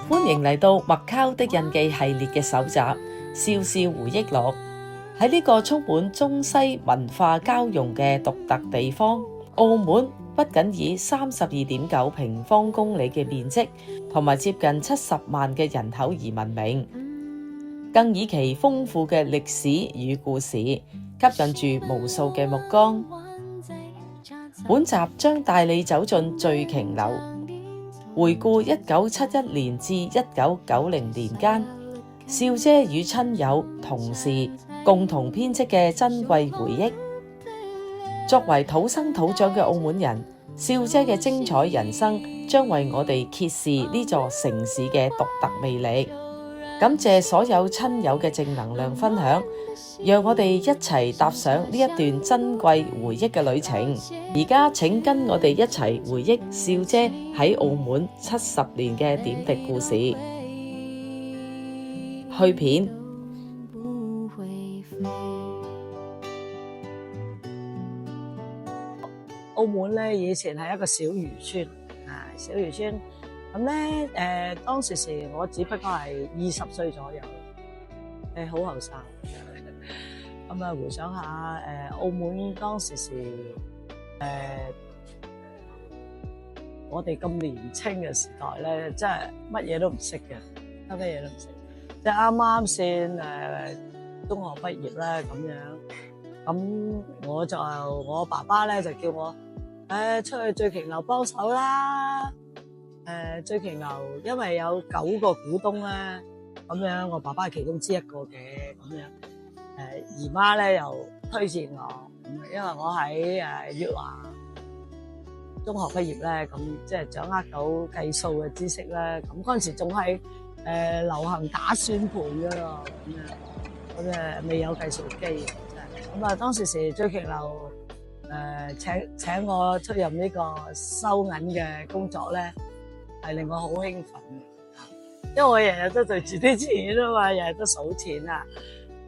歡迎嚟到麥考的印記系列嘅首集，笑笑回憶錄。喺呢個充滿中西文化交融嘅獨特地方，澳門不僅以32.9平方公里嘅面積同埋接近70萬嘅人口而聞名，更以其豐富嘅歷史與故事吸引住無數嘅目光。本集將帶你走進醉瓊樓，回顧1971年至1990年間，笑姐與親友同事共同編織嘅珍貴回憶。作為土生土長嘅澳門人，笑姐嘅精彩人生將為我哋揭示呢座城市嘅獨特魅力。感謝所有親友嘅正能量分享，讓我哋一齊踏上呢一段珍貴回憶嘅旅程。而家請跟我哋一齊回憶笑姐喺澳門70年嘅點滴故事。去片。澳門咧以前係一個小漁村啊，小漁村咁咧當時我只不過係20歲左右，好後生。咁啊回想下澳門當時我哋咁年青嘅時代咧，真係乜嘢都唔識嘅，乜嘢都唔識，即係啱啱先中學畢業啦咁樣。咁我爸爸咧就叫我出去醉瓊樓幫手啦。醉瓊樓因為有9個股東咧，咁樣我爸爸係其中之一個嘅咁樣。姨媽咧又推薦我，因為我喺粵華中學畢業咧，咁即係掌握到計數嘅知識咧。咁嗰陣時仲係流行打算盤㗎咯，咁未有計數機。咁啊，當時醉瓊樓請我出任呢個收銀嘅工作咧，係令我好興奮嘅，因為我日日都對住啲錢啊嘛，日日都數錢啊。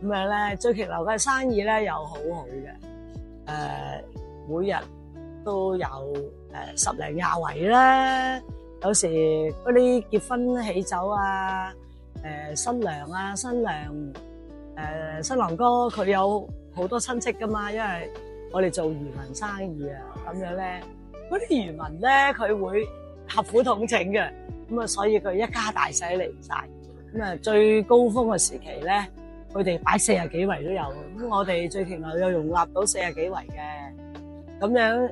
咁樣咧，醉瓊樓嘅生意咧又好好嘅，每日都有10零20圍啦。有時嗰啲結婚喜酒啊，新娘啊、新娘新郎哥佢有好多親戚噶嘛，因為我哋做漁民生意啊，咁樣咧，嗰啲漁民咧佢會合府統請嘅，咁啊，所以佢一家大細嚟晒，咁啊最高峰嘅時期咧，佢哋擺40幾圍都有，咁我哋醉瓊樓又容納到40幾圍嘅，咁樣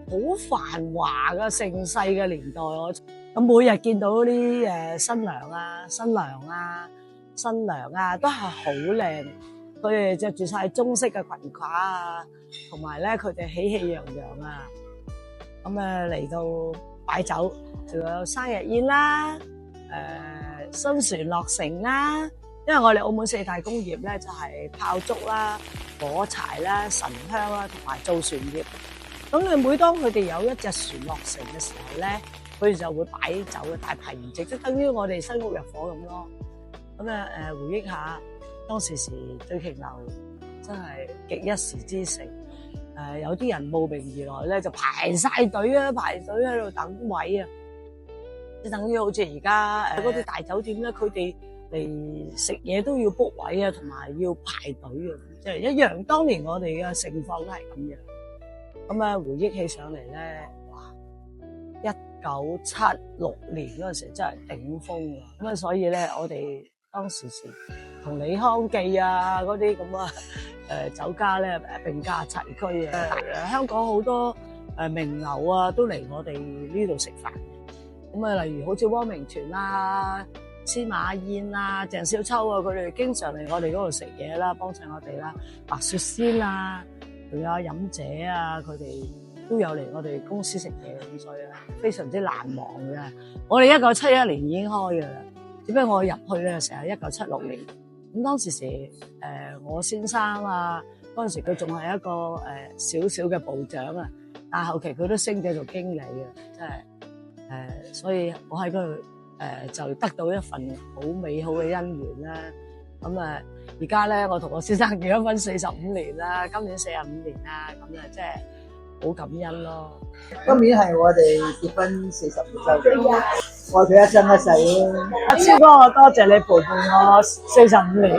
好繁華嘅盛世嘅年代，咁每日見到啲新娘啊、新娘啊、新娘啊，都係好靚。佢哋着住晒中式嘅裙褂啊，同埋咧佢哋喜氣洋洋啊，咁嚟到擺酒，仲有生日宴啦，新船落成啦，因為我哋澳門4大工業咧就係炮竹啦、火柴啦、神香啦，同埋造船業。咁每當佢哋有一隻船落成嘅時候咧，佢哋就會擺酒嘅大排筵席，即等於我哋新屋入伙咁咯。咁回憶下。當時醉瓊樓真係極一時之盛，有啲人慕名而來咧，就排晒隊啊，排隊喺度等位啊，即等於好似而家嗰啲大酒店咧，佢哋嚟食嘢都要 book 位啊，同埋要排隊啊，即係一樣。當年我哋嘅情況都係咁樣。咁回憶起上嚟咧，哇！1976年嗰陣時真係頂峰啊！咁所以咧，我哋當時同李康記啊嗰啲咁啊酒家咧並駕齊驅啊！香港好多名流啊都嚟我哋呢度食飯。咁啊，例如好似汪明荃啊、司馬燕啊、鄭少秋啊，佢哋經常嚟我哋嗰度食嘢啦，幫襯我哋啦。白雪仙啊，仲有飲姐啊，佢哋都有嚟我哋公司食嘢，咁所以咧非常之難忘嘅。我哋1971年已經開㗎啦。只不過我入去咧，成日1976年。咁當時我先生啊，嗰陣時佢仲係一個少少嘅部長啊，但係後期佢都升咗做經理啊，真係所以我喺嗰度就得到一份好美好嘅姻緣啦。咁而家咧，我同我先生結咗婚45年啦，今年45年啦，咁即係好感恩咯。今年係我哋結婚45週年，愛佢一生一世咯。阿超哥，我多謝你陪伴我45年，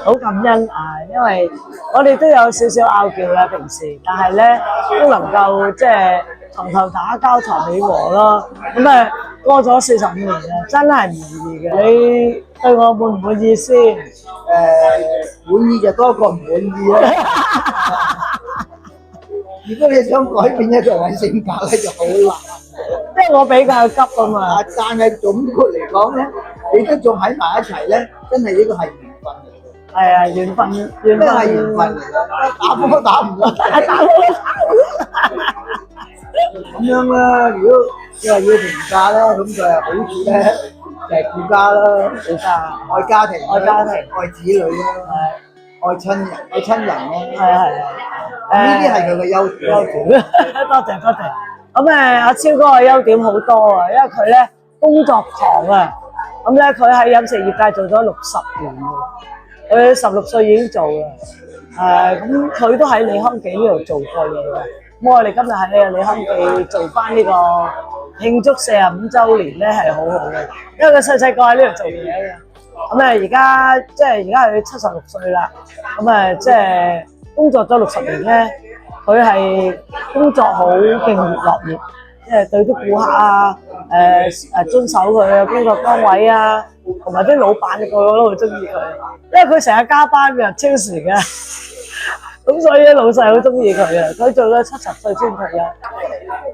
好感恩啊！因為我哋都有少少拗撬啦，平時，但係咧都能夠即係床頭打交床尾和咯。咁啊過咗45年啊，真係唔容易嘅。你對我滿唔滿意先？滿意就多過唔滿意啦。如果你想改變一個人性格咧，就好難。即係我比較急啊嘛。但係總括嚟講咧，你都仲喺埋一齊咧，真係呢個係緣分嚟嘅。係啊，緣分，緣咩係分，緣分嚟嘅？打波都打唔到，打咁樣啦。如果你話要評價咧，咁就係好處咧，就係顧家啦，顧家愛家庭啦，愛家庭愛子女啦，愛親人啦。係呢啲係佢嘅優點。多謝多謝。咁阿超哥嘅優點好多啊，因為佢咧工作狂啊。咁咧佢喺飲食業界做咗60年㗎，佢16歲已經做啦。咁佢都喺利康記呢度做過嘢嘅。咁我哋今日喺利康記做翻呢個慶祝45週年咧，係好好嘅，因為佢細細個喺呢度做嘢嘅。咁而家佢76歲啦。咁即係工作咗60年咧，佢係工作好敬業樂業，即係對啲顧客啊，遵守佢嘅工作崗位啊，同埋啲老闆個個都好中意佢，因為佢成日加班嘅，超時嘅。咁所以老細好中意佢啊！佢做咗70歲先退休。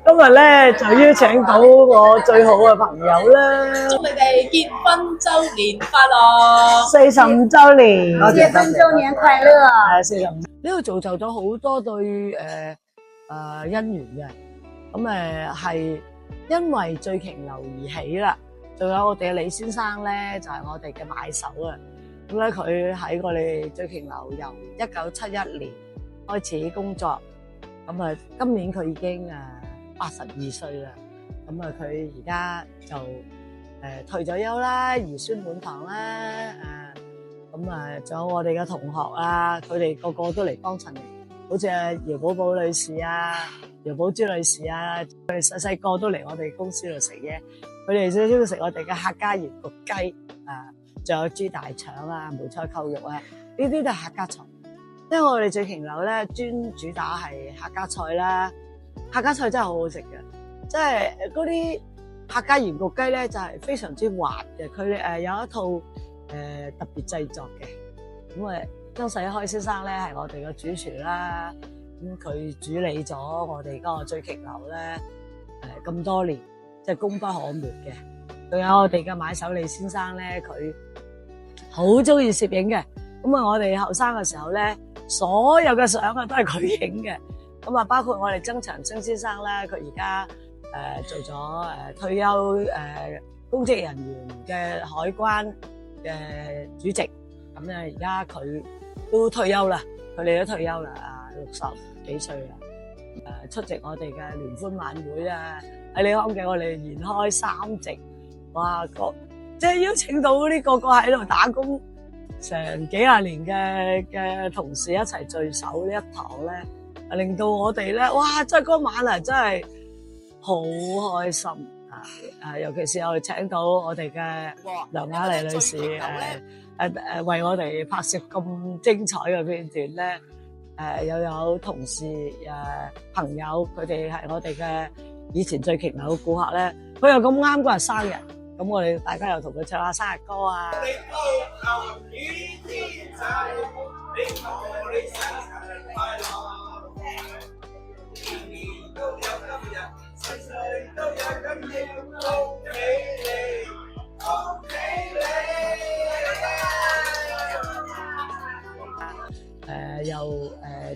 今日咧就邀請到我最好嘅朋友啦，祝你哋結婚周年快樂45週年，結婚周年快樂。45呢度造就咗好多對姻緣嘅。咁係因為醉瓊樓而起啦。仲有我哋嘅李先生咧，就係我哋嘅買手啊。咁咧佢喺我哋醉瓊樓由1971年開始工作。咁今年佢已經82歲啦。咁佢而家就退咗休啦，兒孫滿堂啦。仲有我哋嘅同學啊，佢哋個個都嚟幫襯，好似姚寶寶女士啊、姚寶珠女士啊，佢哋細細個都嚟我哋公司度食嘢。佢哋最中意食我哋嘅客家鹽焗雞啊，仲有豬大腸啊、梅菜扣肉啊，呢啲都係客家菜。因為我哋醉瓊樓咧專主打係客家菜啦，客家菜真係好好食嘅，即係嗰啲客家鹽焗雞咧就係非常之滑嘅，佢有一套特別製作嘅。咁張世開先生咧係我哋嘅主廚啦，咁佢主理咗我哋嗰個醉瓊樓咧咁多年，即係功不可沒嘅。仲有我哋嘅買手李先生咧，佢好中意攝影嘅。咁我哋後生嘅時候咧，所有嘅相都係佢影嘅。咁包括我哋曾長青先生咧，佢而家做咗退休公職人員嘅海關嘅主席。咁而家佢都退休啦，佢哋都退休啦，60幾歲啦。出席我哋嘅聯歡晚會啊，喺利康記我哋延開3席，哇！即係邀請到呢個個喺度打工成幾廿年嘅同事一齊聚首呢一堂咧，令到我哋咧，哇！真係嗰晚啊，真係好開心啊！尤其是我哋請到我哋嘅梁雅麗女士為我哋拍攝咁精彩嘅片段咧，又有同事朋友，佢哋係我哋嘅以前醉瓊樓嘅顧客咧，佢又咁啱嗰日生日，咁我哋大家又同佢唱下生日歌啊！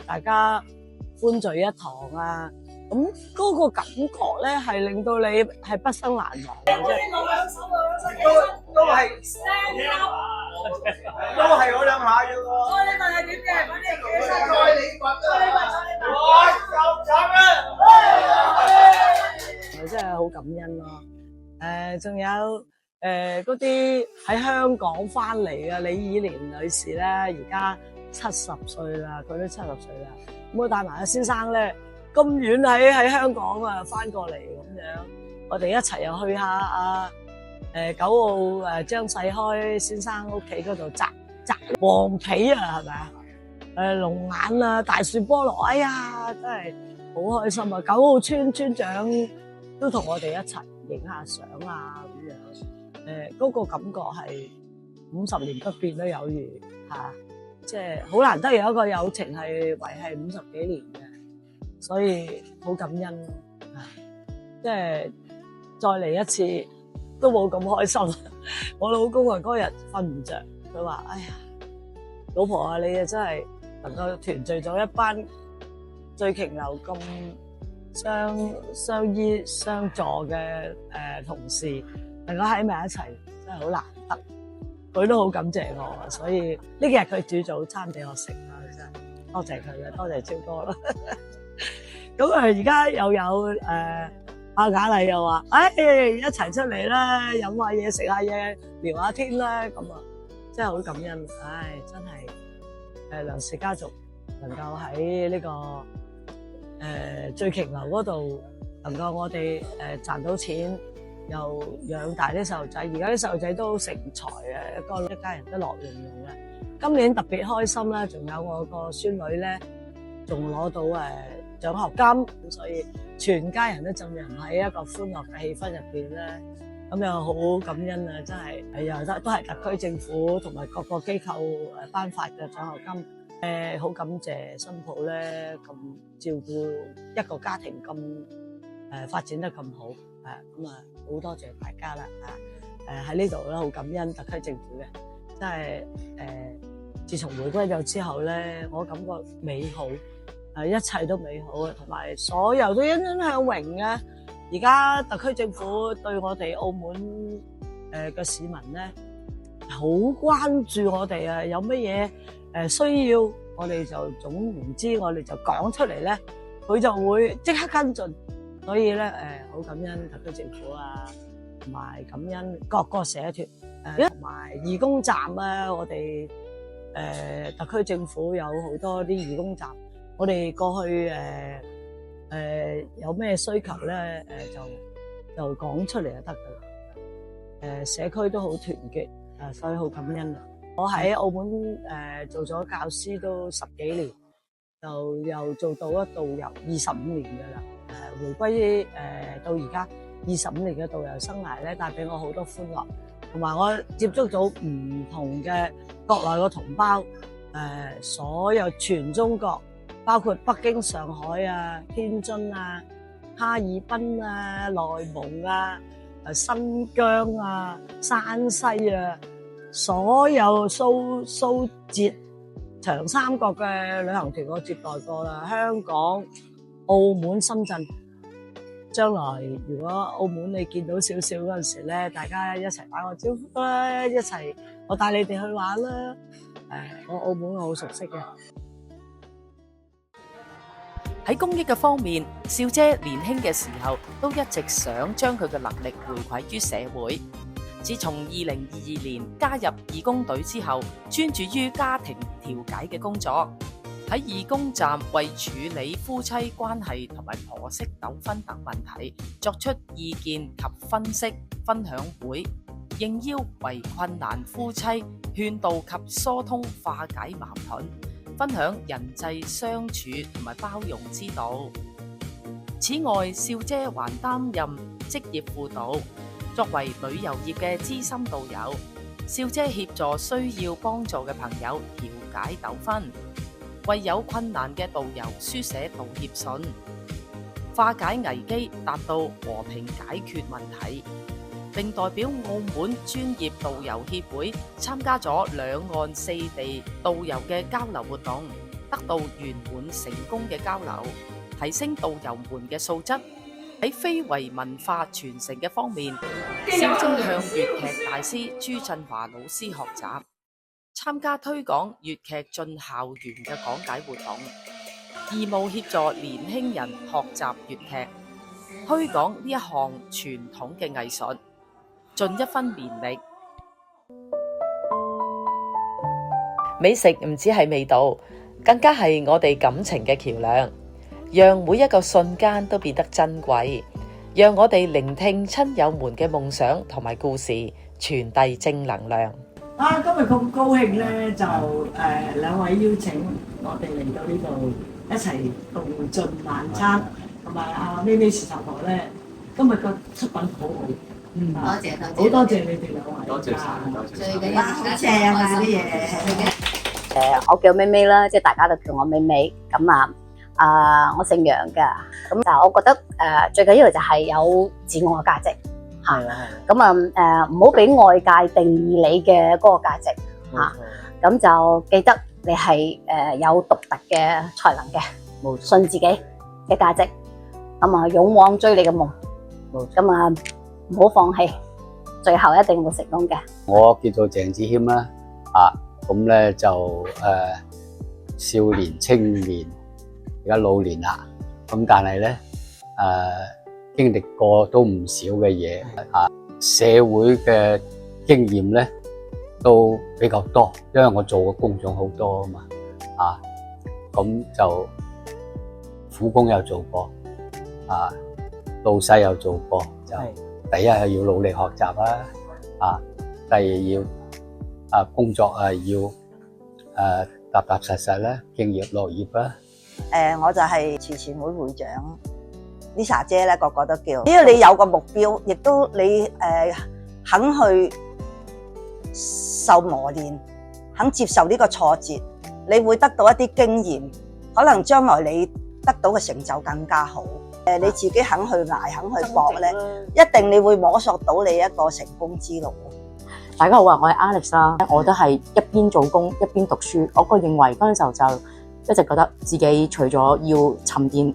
大家歡聚一堂啊！咁嗰個感覺咧，係令到你係畢生難忘嘅，即係都係嗰兩下啫喎。你問係點嘅？我哋幾辛苦？真係好感恩咯。仲有嗰啲喺香港翻嚟嘅李以蓮女士咧，而家70歲啦，佢都70歲啦。咁我帶埋阿先生咧，咁遠喺香港啊，翻過嚟咁樣，我哋一齊又去下九澳張世開先生屋企嗰度摘黃皮啊，係咪啊？龍眼啊，大樹菠蘿，哎呀，真係好開心啊！九澳村村長都同我哋一齊影下相啊，咁樣嗰個感覺係50年不變都有餘嚇，即係好難得有一個友情係維係50幾年嘅，所以好感恩啊！即係再嚟一次都冇咁開心。我老公啊嗰日瞓唔着，佢話：哎呀，老婆啊，你啊真係能夠團聚咗一班醉瓊樓咁相依相助嘅同事，能夠喺埋一齊，真係好難得。佢都好感謝我，所以呢幾日佢煮早餐俾我食啦，真係多謝佢啦，多謝超哥啦。咁而家又有阿雅麗又話：一齊出嚟啦，飲下嘢，食下嘢，聊下天啦，咁啊，真係好感恩。真係梁氏家族能夠喺呢個醉瓊樓嗰度，能夠我哋賺到錢，又養大啲細路仔，而家啲細路仔都成才啊，一家人都樂融融嘅。今年特別開心啦，仲有我個孫女咧，仲攞到獎學金，咁所以全家人都浸淫喺一個歡樂嘅氣氛入邊咧，咁又好感恩啊！真係又都係特區政府同埋各個機構頒發嘅獎學金，好感謝新抱咧咁照顧一個家庭咁發展得咁好，咁啊好多謝大家啦喺呢度咧好感恩特區政府嘅，真係自從回歸咗之後咧，我感覺美好。一切都美好啊，同埋所有都欣欣向榮啊！而家特區政府對我哋澳門嘅市民咧，好關注我哋啊！有乜嘢需要，我哋就總言之，我哋就講出嚟咧，佢就會即刻跟進。所以咧好感恩特區政府啊，同埋感恩各個社團同埋義工站啊！我哋特區政府有好多啲義工站。我哋過去有咩需求咧就講出嚟就得噶啦。社區都好團結，所以好感恩啊！我喺澳門做咗教師都10幾年，就又做到咗導遊25年噶啦。回歸到而家25年嘅導遊生涯咧，帶俾我好多歡樂，同埋我接觸到唔同嘅國內嘅同胞，所有全中國。包括北京、上海啊、天津啊、哈爾濱啊、內蒙啊、新疆啊、山西啊，所有蘇浙長三角嘅旅行團我接待過啦。香港、澳門、深圳，將來如果澳門你見到少少嗰陣時咧，大家一齊打個招呼啦，一齊我帶你哋去玩啦。我澳門我好熟悉嘅。喺公益嘅方面，少姐年輕嘅時候都一直想將佢嘅能力回饋於社會。自從2022年加入義工隊之後，專注於家庭調解嘅工作，喺義工站為處理夫妻關係同埋婆媳糾紛等問題作出意見及分析分享會，應邀為困難夫妻勸導及疏通化解矛盾，分享人際相處同埋包容之道。此外，少姐還擔任職業輔導，作為旅遊業嘅資深導遊，少姐協助需要幫助嘅朋友調解糾紛，為有困難嘅導遊書寫道歉信，化解危機，達到和平解決問題，並代表澳門專業導遊協會參加咗兩岸四地導遊嘅交流活動，得到圓滿成功嘅交流，提升導遊們嘅素質。喺非遺文化傳承嘅方面，少姐向粵劇大師朱振華老師學習，參加推廣粵劇進校園嘅講解活動，義務協助年輕人學習粵劇，推廣呢一項傳統嘅藝術，盡一分綿力。美食唔止係味道，更加係我哋感情嘅橋樑。讓每一個瞬間都變得珍貴。讓我哋聆聽親友們嘅夢想同埋故事，傳遞正能量。今日咁高興咧，就兩位邀請我哋嚟到呢度一齊共進晚餐，同埋阿咪咪時頭婆咧，今日個出品好好。多謝多謝，好多謝你哋兩位。多謝晒，多謝晒。最緊要好正啊啲嘢。我叫咪咪啦，即係大家都叫我咪咪。咁我姓楊㗎。咁但係我覺得最緊要就係有自我嘅價值嚇。係啊咁唔好俾外界定義你嘅嗰個價值嚇。咁就記得你係有獨特嘅才能嘅，冇錯信自己嘅價值。咁勇往追你嘅夢。冇錯咁唔好放棄，最後一定會成功嘅。我叫做鄭子謙啦，咁咧就少年青年，而家老年啦，咁但係咧經歷過都唔少嘅嘢，社會嘅經驗咧都比較多，因為我做嘅工種好多啊嘛，咁就苦工有做過，老細有做過，就第一係要努力學習啦，第二要工作要踏踏實實啦，敬業樂業啦。我就係慈善會會長 Lisa 姐咧，個個都叫。只要你有個目標，亦都你肯去受磨練，肯接受呢個挫折，你會得到一啲經驗，可能將來你得到嘅成就更加好。你自己肯去捱，肯去搏咧，一定你會摸索到你一個成功之路。大家好啊，我係 Alex 啦，我都係一邊做工一邊讀書。我個認為嗰陣時候就一直覺得自己除咗要沉澱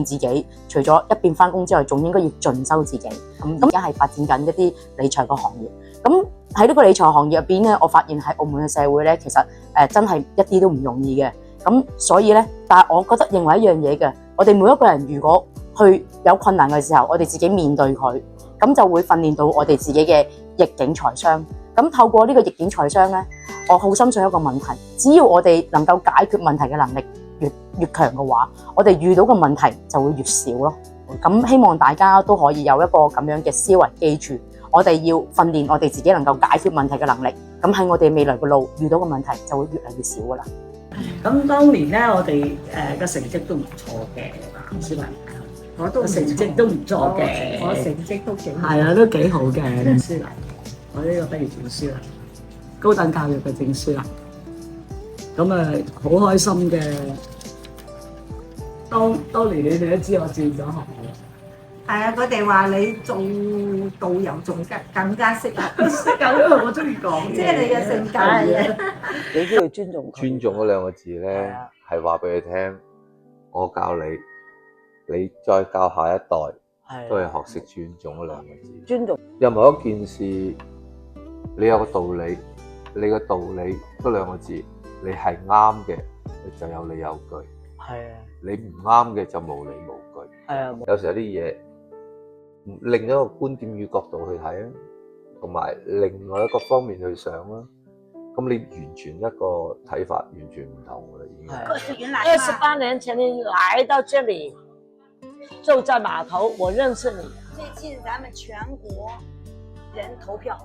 自己，除咗一邊返工之外，仲應該要進修自己。咁而家係發展緊一啲理財嘅行業。咁喺呢個理財行業入邊咧，我發現喺澳門嘅社會咧，其實真係一啲都唔容易嘅。咁所以咧，但係我覺得認為一樣嘢嘅，我哋每一個人如果去有困難嘅時候，我哋自己面對佢，咁就會訓練到我哋自己嘅逆境財商。咁透過呢個逆境財商咧，我好深信一個問題，只要我哋能夠解決問題嘅能力越強嘅話，我哋遇到嘅問題就會越少咯。咁希望大家都可以有一個咁樣嘅思維，記住我哋要訓練我哋自己能夠解決問題嘅能力。咁喺我哋未來嘅路遇到嘅問題就會越嚟越少噶啦。咁當年咧，我哋嘅成績都唔錯嘅，小文。我都成績都唔錯嘅，我成績都幾係啊，都幾好嘅證書啦。我呢個畢業證書啦，高等教育嘅證書啦。咁好開心嘅。當年你哋都知我轉咗行嘅。係啊，佢哋話你做導遊仲更加適合，因為我中意講嘢，即係你嘅性格嘅。你都要尊重佢。尊重嗰兩個字咧，係話俾你聽，我教你。你再教下一代，都係學識尊重嗰兩個字。尊重任何一件事，你有個道理，你個道理嗰兩個字，你係啱嘅，你就有理有據。係啊，你唔啱嘅就無理無據。係啊，有時有啲嘢，另一個觀點與角度去睇啊，同埋另外一個方面去想啦。咁你完全一個睇法，完全唔同㗎啦，已經。28年前你來到這裡。就在碼頭，我認識你。最近咱們全國人投票，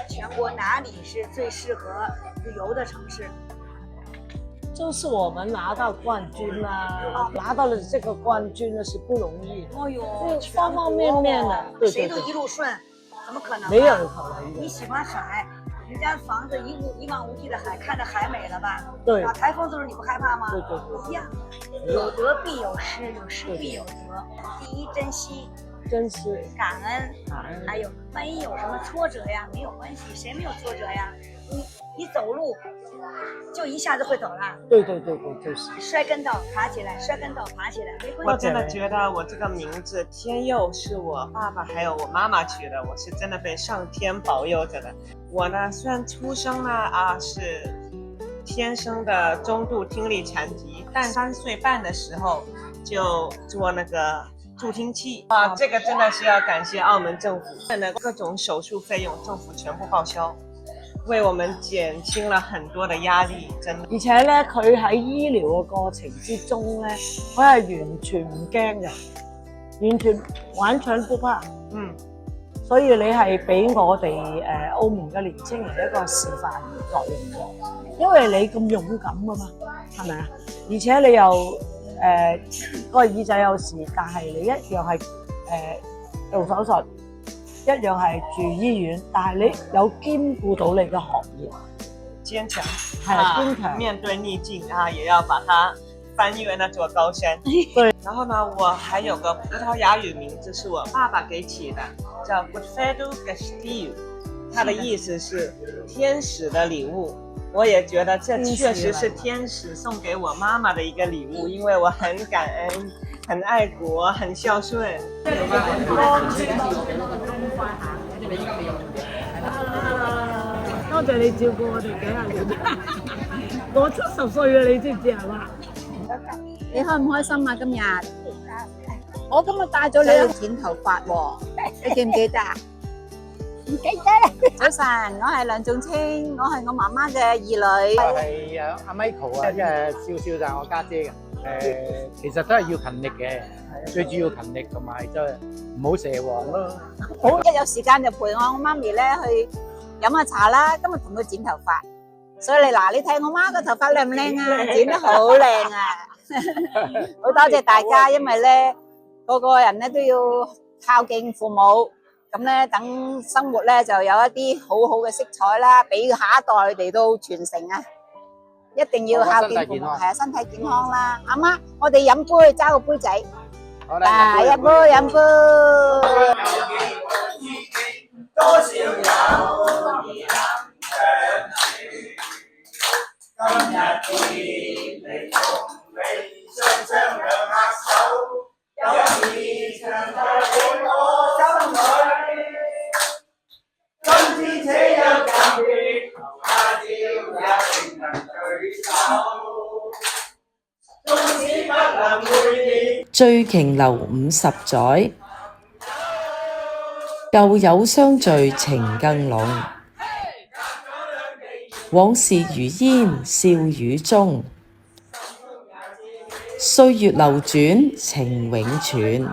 全國哪裡是最適合旅遊的城市？就是我們拿到冠軍啦，拿到了這個冠軍呢是不容易。哦呦，方方面面的，對對對，誰都一路順，怎麼可能？沒有可能。你喜歡海，人家房子一望無際的海，看着海美了吧？對。打颱風的時候你不害怕嗎？對對對。一樣，有得必有失，有失必有得。第一，珍惜，感恩，還有萬一有什麼挫折呀，沒有關係，誰沒有挫折呀？你走路就一下子會走了。對，就是摔跟頭爬起來，摔跟頭爬起來，沒關係。我真的覺得我這個名字天佑是我爸爸還有我媽媽取的，我是真的被上天保佑着的。我呢雖然出生呢是天生的中度聽力殘疾，但3歲半的時候就做那個助聽器啊，這個真的是要感謝澳門政府，各種手術費用政府全部報銷。為我們減輕了很多的壓力，真的。而且咧，佢喺醫療嘅過程之中咧，佢係完全唔驚嘅，完全不怕。所以你係俾我哋澳門嘅年青人一個示範作用嘅，因為你咁勇敢啊嘛，係咪啊？而且你又個耳仔有事，但係你一樣係做手術，一樣係住醫院，但係你有兼顧到你嘅學業，堅強，係堅強，面對逆境啊，也要把它翻越那座高山。對。然後呢，我還有個葡萄牙語名字是我爸爸給起的，叫 Godfredo Castillo， 它的意思是天使的禮物。我也覺得這確實是天使送給我媽媽的一個禮物，因為我很感恩、很愛國、很孝順。多謝你照顧我哋幾廿年，我70歲啦，你知唔知係嘛？你開唔開心啊？今日我今日帶咗你去剪頭髮喎，你記唔記得啊？唔記得啦。早晨，我係梁仲清，我係我媽媽嘅二女。我係阿 Michael 啊，即係笑笑就係我家姐嘅。其實都係要勤力嘅，最主要勤力同埋即係唔好蛇王咯。好，一有時間就陪我媽咪咧去飲下茶啦。今日同佢剪頭髮，所以你睇我媽個頭髮靚唔靚啊？剪得好靚啊！好多謝大家，因為咧個個人咧都要孝敬父母。咁咧，等生活咧就有一啲好好嘅色彩啦，俾下一代嚟到傳承啊！一定要孝敬父母，係啊，身體健康啦。阿媽，我哋飲杯，揸個杯仔，啊，一杯飲杯。多少友誼能長起，今日見你同你雙雙兩握手，有意長在你我心裏。今天這樣感激，他朝也定能聚首。縱使不能會面，醉瓊樓50載，舊友相聚情更濃。往事如煙，笑語中，歲月流轉情永存。